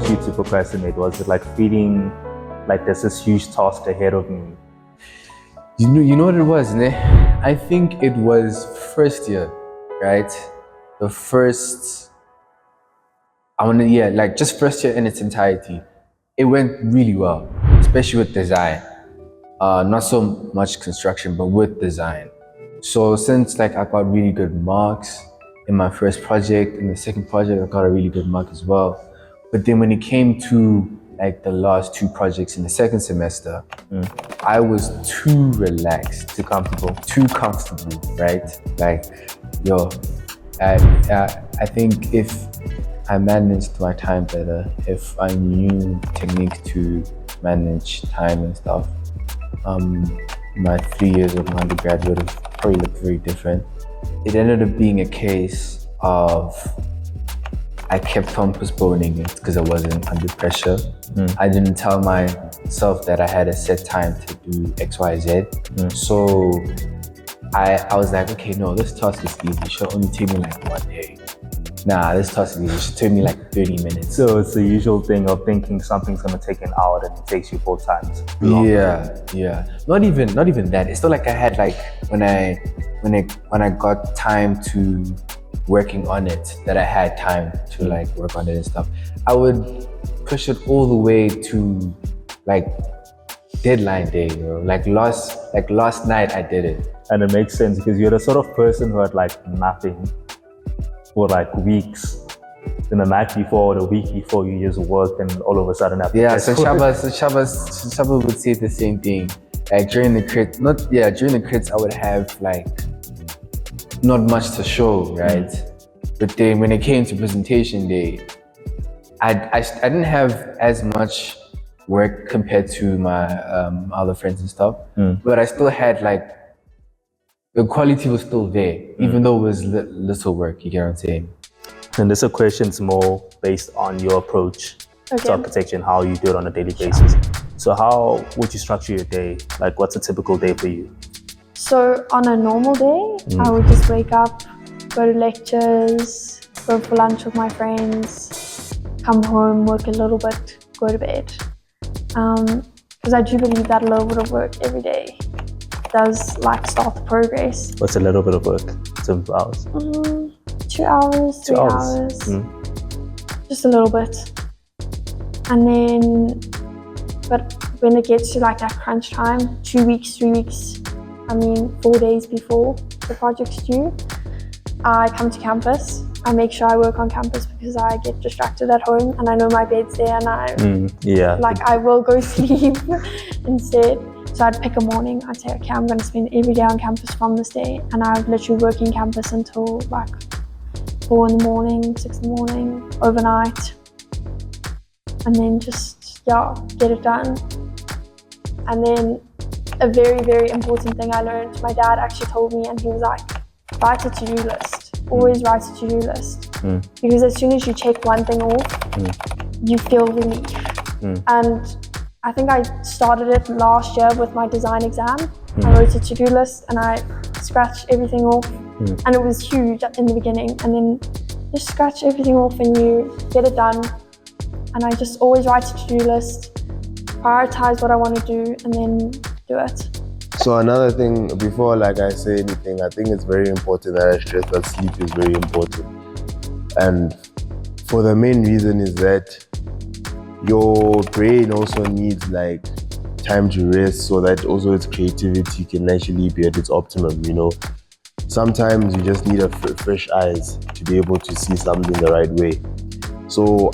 caused you to procrastinate? Was it like feeling like there's this huge task ahead of me? You know what it was, ne? I think it was first year, right? The first, just first year in its entirety. It went really well, especially with design. Not so much construction, but with design. So since like I got really good marks in my first project, in the second project I got a really good mark as well. But then when it came to like the last two projects in the second semester, I was too relaxed, too comfortable, right? Like, I think if I managed my time better, if I knew techniques to manage time and stuff, my 3 years of undergrad would have probably looked very different. It ended up being a case of I kept on postponing it because I wasn't under pressure. I didn't tell myself that I had a set time to do X, Y, Z. So I was like, okay, no, this task is easy. It should only take me like 1 day. Nah, this task is easy. It should take me like 30 minutes. So it's the usual thing of thinking something's gonna take an hour and it takes you 4 times longer. Yeah. Not even that. It's not like I had like when I got time to working on it, that I had time to like work on it and stuff. I would push it all the way to like deadline day, Like last night I did it. And it makes sense because you're the sort of person who had like nothing for like weeks. Then the night before, the week before, you just worked and all of a sudden after so Shaba would say the same thing. Like during the crits I would have like not much to show, right? But then when it came to presentation day, I didn't have as much work compared to my other friends and stuff, but I still had like, the quality was still there, even though it was little work, you get what I'm saying? And this question's more based on your approach to architecture and how you do it on a daily basis. So how would you structure your day? Like what's a typical day for you? So on a normal day, I would just wake up, go to lectures, go for lunch with my friends, come home, work a little bit, go to bed. Because I do believe that a little bit of work every day does like start the progress. What's a little bit of work? 2 hours? 2 hours, 3 hours. Just a little bit. And then, but when it gets to like that crunch time, 2 weeks, 3 weeks, 4 days before the project's due, I come to campus. I make sure I work on campus because I get distracted at home and I know my bed's there and I will go sleep instead. So I'd pick a morning, I'd say, okay, I'm gonna spend every day on campus from this day, and I would literally work in campus until like 4 in the morning, 6 in the morning, overnight. And then just, get it done. And then a very, very important thing I learned, my dad actually told me, and he was like, write a to-do list. Always write a to-do list. Because as soon as you check one thing off, you feel relief. And I think I started it last year with my design exam. I wrote a to-do list and I scratched everything off. And it was huge in the beginning. And then just scratch everything off and you get it done. And I just always write a to-do list, prioritize what I want to do, and then do it. So another thing, before like I say anything, I think it's very important that I stress that sleep is very important. And for the main reason is that your brain also needs like time to rest so that also its creativity can actually be at its optimum, Sometimes you just need fresh eyes to be able to see something the right way. So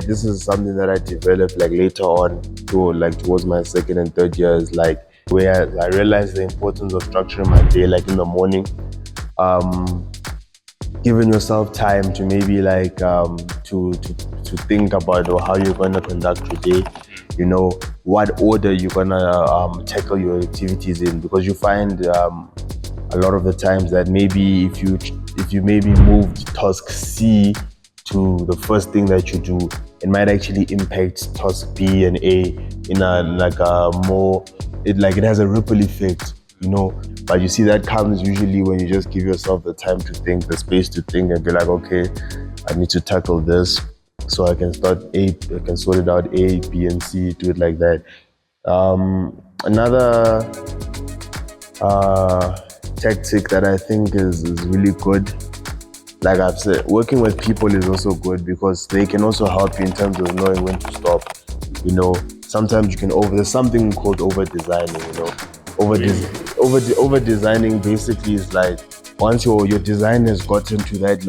this is something that I developed like later on towards my second and third years, like where I realized the importance of structuring my day like in the morning, giving yourself time to maybe like to think about how you're going to conduct your day, what order you're going to tackle your activities in, because you find a lot of the times that maybe if you maybe moved task C to the first thing that you do, it might actually impact task B and A in it has a ripple effect, but you see that comes usually when you just give yourself the time to think, the space to think and be like, okay, I need to tackle this. So I can start I can sort it out A, B, and C, do it like that. Another tactic that I think is really good, like I've said, working with people is also good because they can also help you in terms of knowing when to stop. You know, sometimes you can there's something called over designing, you know. Over designing basically is like once your design has gotten to that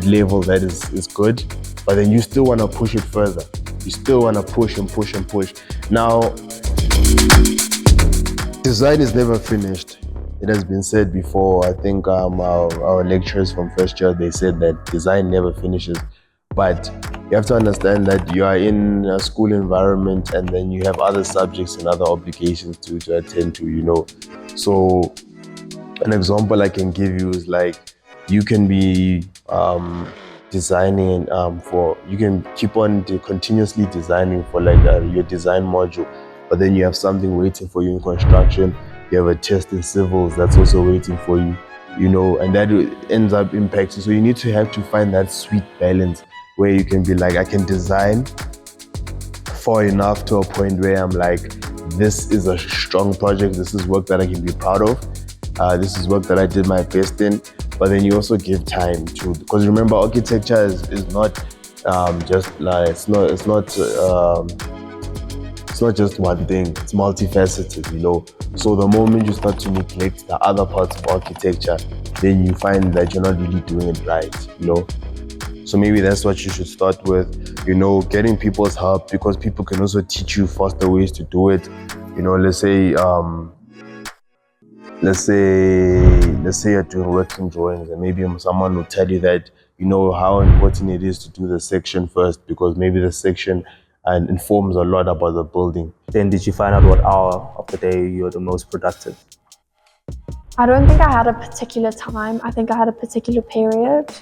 level that is good, but then you still want to push it further. You still want to push and push and push. Now, design is never finished. It has been said before. I think our lecturers from first year, they said that design never finishes. But you have to understand that you are in a school environment and then you have other subjects and other obligations to attend to, you know. So an example I can give you is like you can be designing you can keep on continuously designing for like your design module, but then you have something waiting for you in construction. You have a test in civils that's also waiting for you, you know, and that ends up impacting. So you need to have to find that sweet balance where you can be like, I can design far enough to a point where I'm like, this is a strong project. This is work that I can be proud of. This is work that I did my best in. But then you also give time to, because remember, architecture is not just like it's not just one thing. It's multifaceted, you know. So the moment you start to neglect the other parts of architecture, then you find that you're not really doing it right, you know. So maybe that's what you should start with, you know, getting people's help, because people can also teach you faster ways to do it. You know, let's say you're doing working drawings and maybe someone will tell you that, you know, how important it is to do the section first, because maybe the section informs a lot about the building. Then did you find out what hour of the day you're the most productive? I don't think I had a particular time. I think I had a particular period.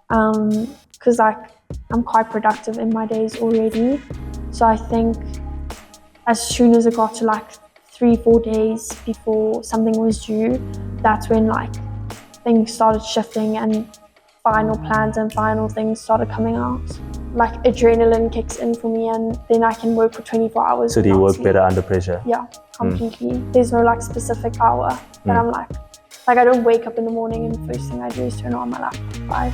Because like I'm quite productive in my days already. So I think as soon as it got to like 3-4 days before something was due, that's when like things started shifting and final plans and final things started coming out. Like adrenaline kicks in for me and then I can work for 24 hours. So do you work better under pressure? Yeah, completely. There's no like specific hour that I'm like I don't wake up in the morning and the first thing I do is turn on my laptop. I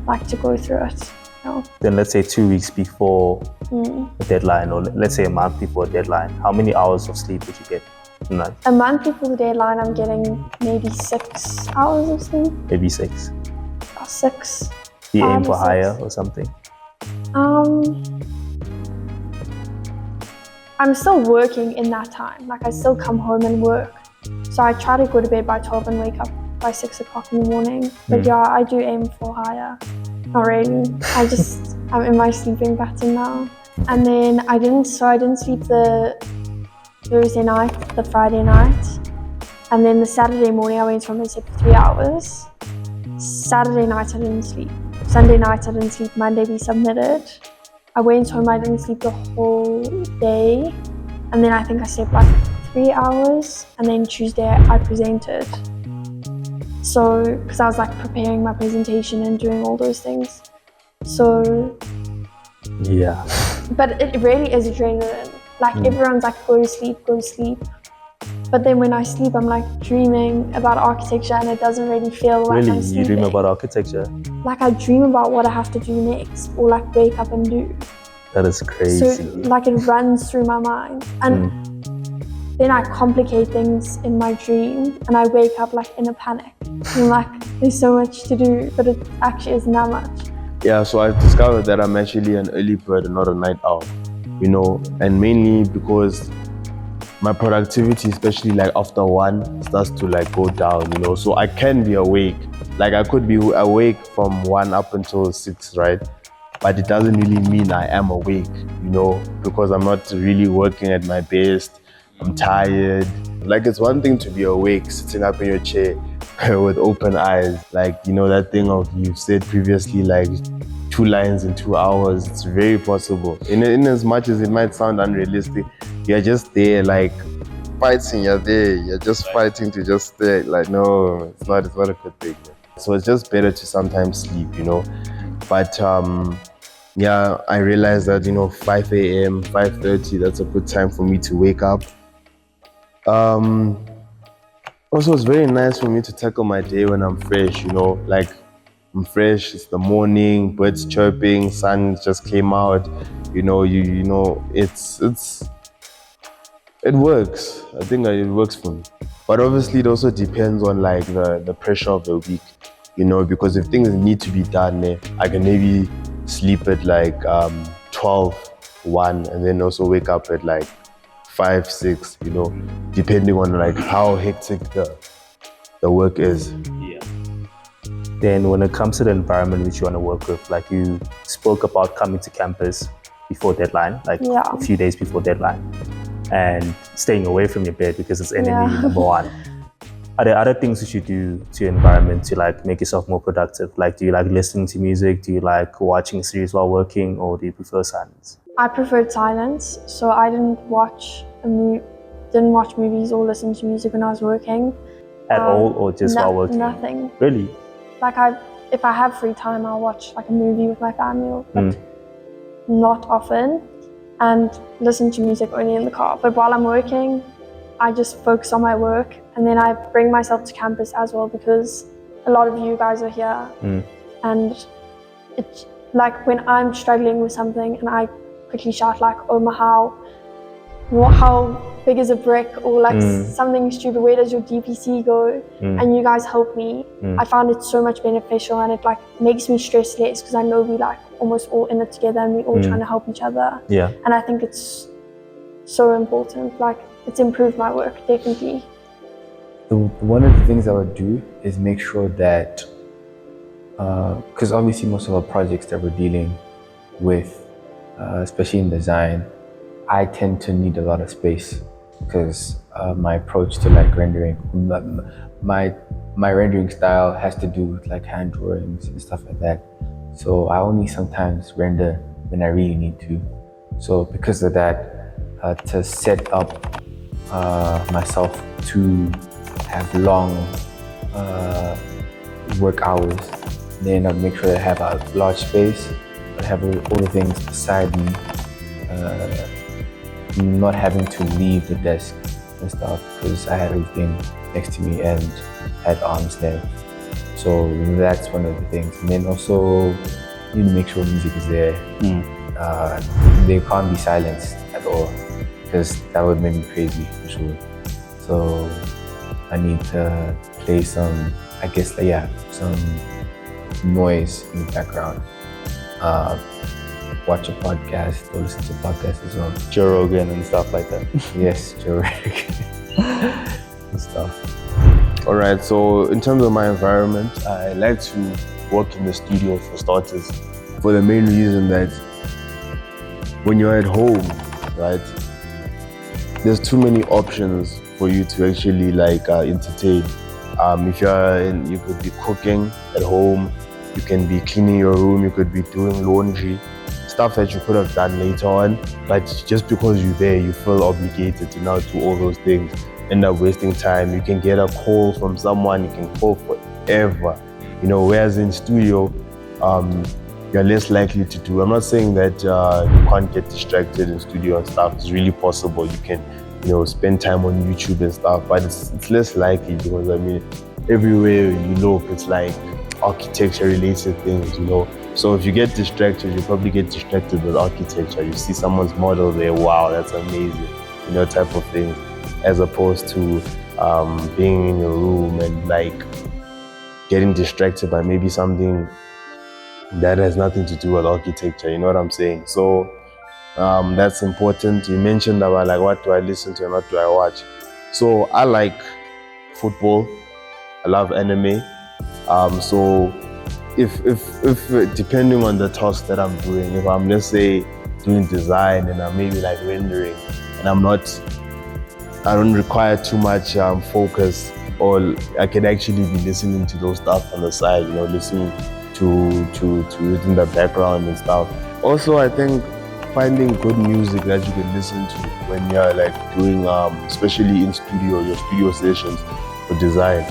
like to go through it. You know? Then let's say 2 weeks before a deadline, or let's say a month before a deadline, how many hours of sleep would you get a night? A month before the deadline, I'm getting maybe 6 hours of sleep. Maybe 6? 6. Do you aim for higher or something? I'm still working in that time. Like I still come home and work. So I try to go to bed by 12 and wake up by 6 o'clock in the morning. But yeah, I do aim for higher. Not really. I'm in my sleeping pattern now. And then I didn't sleep the Thursday night, the Friday night. And then the Saturday morning I went home and slept for 3 hours. Saturday night I didn't sleep. Sunday night I didn't sleep. Monday we submitted. I went home, I didn't sleep the whole day. And then I think I slept like 3 hours. And then Tuesday I presented. So, because I was like preparing my presentation and doing all those things. So, yeah. But it really is adrenaline. Like everyone's like, go to sleep, go to sleep. But then when I sleep, I'm like dreaming about architecture and it doesn't really feel like really? I'm sleeping. You dream about architecture? Like I dream about what I have to do next or like wake up and do. That is crazy. So like it runs through my mind. And then I complicate things in my dream and I wake up like in a panic. I'm like, there's so much to do, but it actually isn't that much. Yeah, so I've discovered that I'm actually an early bird and not a night owl, you know, and mainly because my productivity, especially like after 1, starts to like go down, you know, so I can be awake. Like I could be awake from 1 up until 6, right? But it doesn't really mean I am awake, you know, because I'm not really working at my best. I'm tired. Like it's one thing to be awake, sitting up in your chair with open eyes. Like, you know, that thing of you've said previously, like 2 lines in 2 hours, it's very possible. In as much as it might sound unrealistic, you're just there like fighting, you're there, you're just fighting to just stay. Like, no, it's not a good thing. So it's just better to sometimes sleep, you know. But yeah, I realized that, 5 a.m., 5:30, that's a good time for me to wake up. Also, it's very nice for me to tackle my day when I'm fresh, like I'm fresh, it's the morning, birds chirping, sun just came out, it works. I think that it works for me. But obviously it also depends on like the pressure of the week, because if things need to be done, I can maybe sleep at like 12, 1, and then also wake up at like 5, 6, depending on like how hectic the work is. Yeah. Then when it comes to the environment which you want to work with, like you spoke about coming to campus before deadline, like a few days before deadline, and staying away from your bed because it's enemy number one. Are there other things that you do to your environment to like make yourself more productive? Like, do you like listening to music? Do you like watching series while working, or do you prefer silence? I preferred silence, so I didn't watch movies or listen to music when I was working. At all, or just while working? Nothing. Really? Like if I have free time, I'll watch like a movie with my family, but not often, and listen to music only in the car. But while I'm working, I just focus on my work, and then I bring myself to campus as well because a lot of you guys are here, and it's like when I'm struggling with something and I quickly shout like, "Oh, how big is a brick?" or like something stupid, "Where does your DPC go?" and you guys help me. I found it so much beneficial, and it like makes me stress less because I know we like almost all in it together and we all trying to help each other. Yeah. And I think it's so important. Like it's improved my work definitely. One of the things I would do is make sure that because obviously most of our projects that we're dealing with, especially in design, I tend to need a lot of space because my approach to like rendering, my rendering style has to do with like hand drawings and stuff like that. So I only sometimes render when I really need to. So because of that, to set up myself to have long work hours, then I'd make sure that I have a large space, I have all the things beside me, not having to leave the desk and stuff because I had everything next to me and had arms there. So that's one of the things. And then also you need to make sure music is there. They can't be silenced at all because that would make me crazy for sure. So I need to play some, I guess, some noise in the background. Watch a podcast or listen to podcasts as well. Joe Rogan and stuff like that. Yes, Joe Rogan and stuff. All right, so in terms of my environment, I like to work in the studio for starters, for the main reason that when you're at home, right, there's too many options for you to actually like entertain. If you could be cooking at home, you can be cleaning your room, you could be doing laundry, stuff that you could have done later on, but just because you're there, you feel obligated to now do all those things, end up wasting time. You can get a call from someone, you can call forever, whereas in studio, you're less likely to do. I'm not saying that you can't get distracted in studio and stuff. It's really possible. You can, spend time on YouTube and stuff, but it's less likely because everywhere you look, it's like architecture related things, So if you get distracted, you probably get distracted with architecture. You see someone's model there, wow, that's amazing, type of thing, as opposed to being in your room and like getting distracted by maybe something that has nothing to do with architecture, you know what I'm saying? So that's important. You mentioned about like what do I listen to and what do I watch. So I like football, I love anime. So if depending on the task that I'm doing, if I'm, let's say, doing design and I'm maybe like rendering and I don't require too much focus, or I can actually be listening to those stuff on the side, listening to it in the background and stuff. Also, I think finding good music that you can listen to when you're like doing, especially in studio, your studio sessions for design,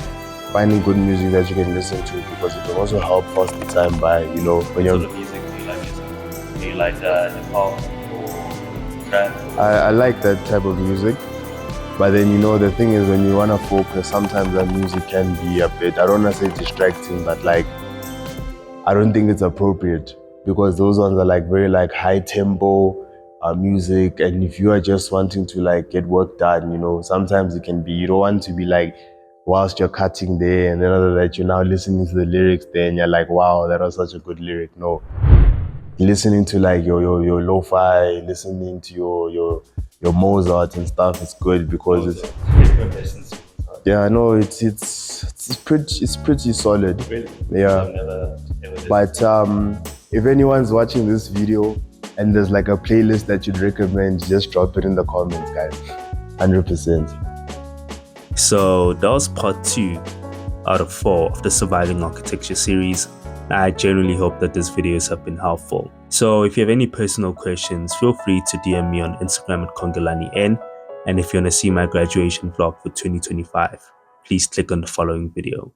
finding good music that you can listen to, because it can also help pass the time by, when you're... What sort of music do you like listening to? Do you like hip hop or trap? I like that type of music. But then, you know, the thing is, when you want to focus, sometimes that music can be a bit, I don't want to say distracting, but like, I don't think it's appropriate, because those ones are like very like high tempo music. And if you are just wanting to like get work done, you know, sometimes it can be, you don't want to be like, whilst you're cutting there and then after that you're now listening to the lyrics there and you're like, wow, that was such a good lyric. No. Listening to like your lo-fi, listening to your Mozart and stuff is good, because it's yeah, no, it's pretty solid. Really? Yeah. Never But if anyone's watching this video and there's like a playlist that you'd recommend, just drop it in the comments, guys. 100%. So that was part 2 out of 4 of the Surviving Architecture series. I genuinely hope that these videos have been helpful. So if you have any personal questions, feel free to DM me on Instagram at Khongelani. And if you want to see my graduation vlog for 2025, please click on the following video.